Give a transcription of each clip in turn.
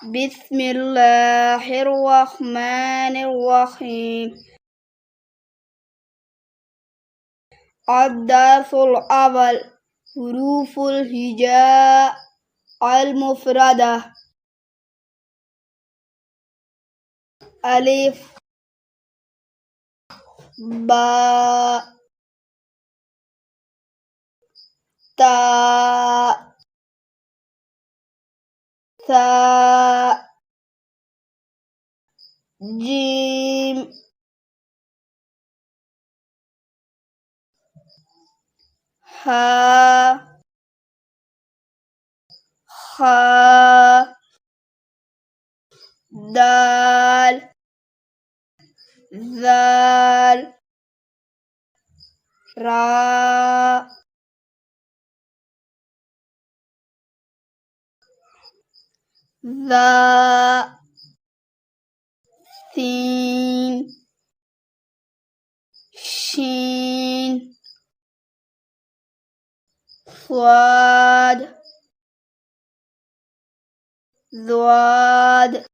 بسم الله الرحمن الرحيم. الدرس الأول حروف الهجاء المفردة. ألف باء تاء ثاء جيم ها خاء دال ذال راء ذا سين شين صاد ضاد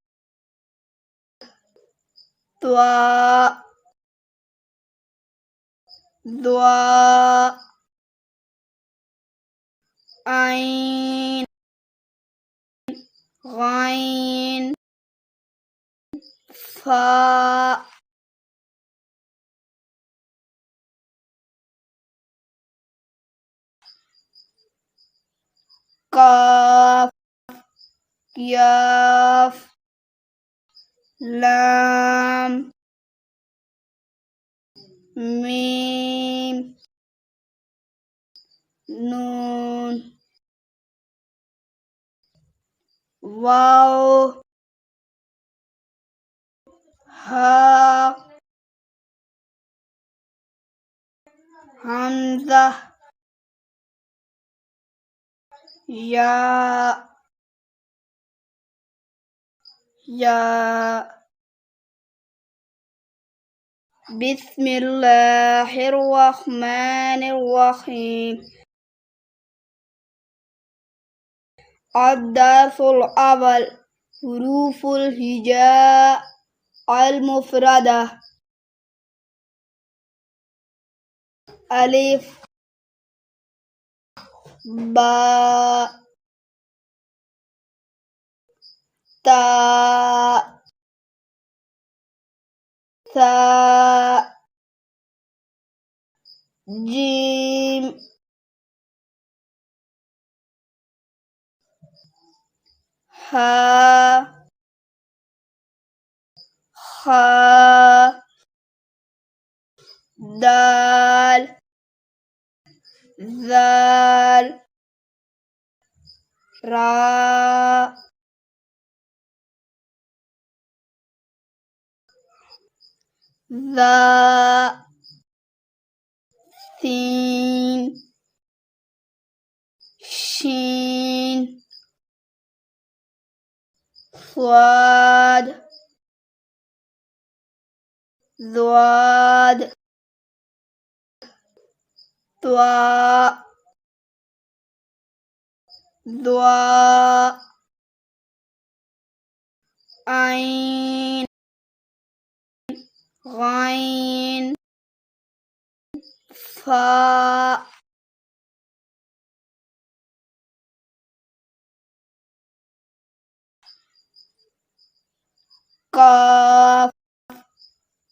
طاء ضاء عين غين فاء قاف ياف لام ميم نون واو ها همزة ياء بسم الله الرحمن الرحيم. الدرس الأول حروف الهجاء المفردة. ألف باء تاء ثاء جيم ها خاء دال ذال راء ذا سين شين صاد ضاد طاء ضاء عين غين فاء قاف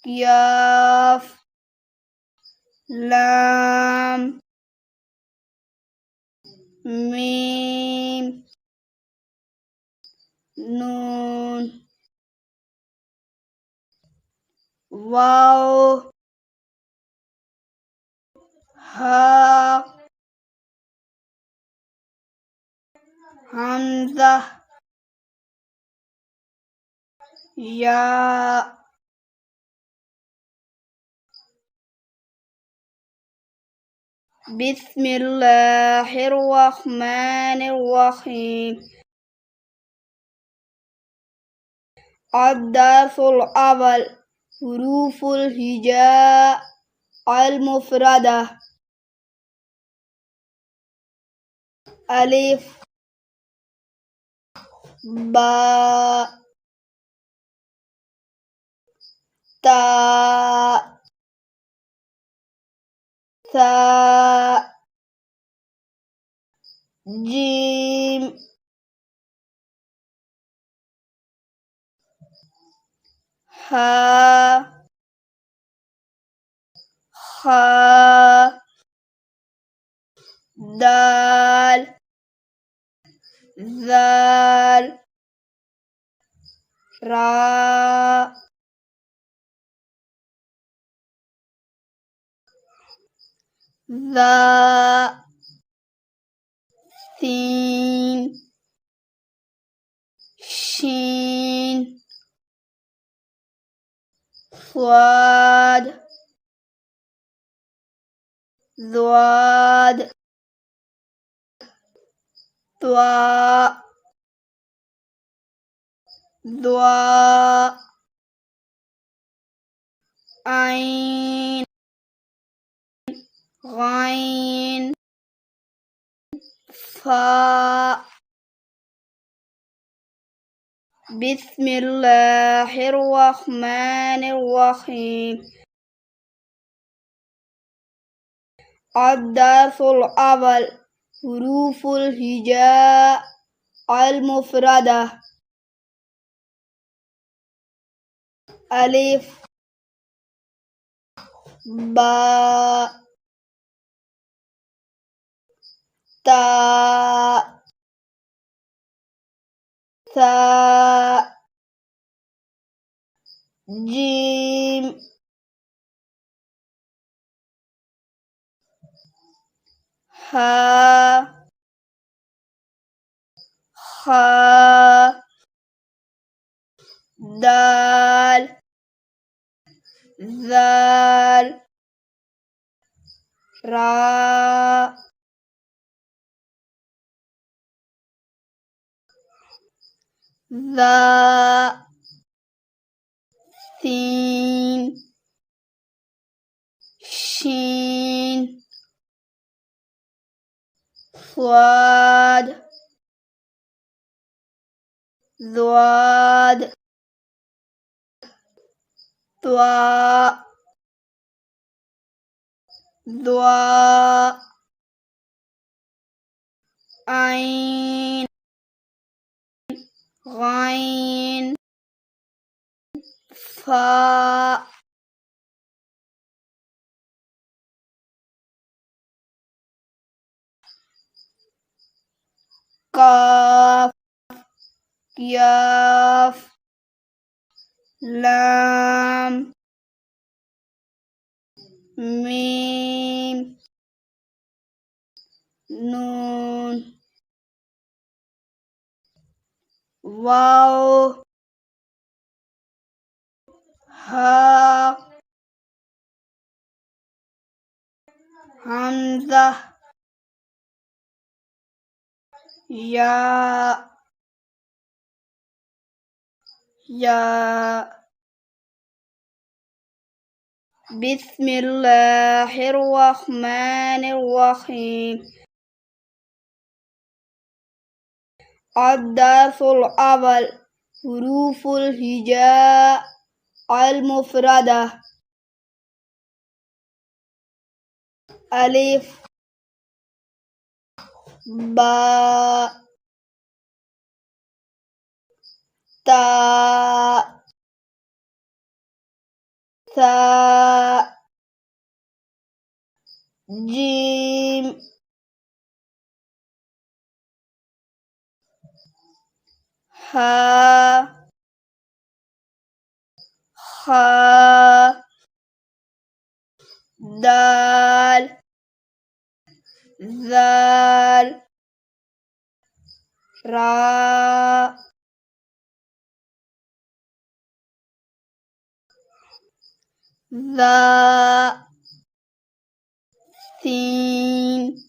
ياف لام ميم نون واو ها همزة ياء بسم الله الرحمن الرحيم. الدرس الأول حروف الهجاء المفردة. ألف با تا ثا جيم ها خا دال ذال را ذا ثين شين صاد ضاد ضاء ضاء عين غين فاء بسم الله الرحمن الرحيم. الدرس الأول حروف الهجاء المفردة. ألف باء تاء ثاء جيم ها خا دال ذال را ذا ثين شين صاد ضاد ضاء ضاء عين غين فاء قاف ياف لام ميم نون واو ها همزة يا بسم الله الرحمن الرحيم. الدرس الأول حروف الهجاء المفردة. ألف باء تاء ثاء جيم ها خا دال ذال را ذا ثين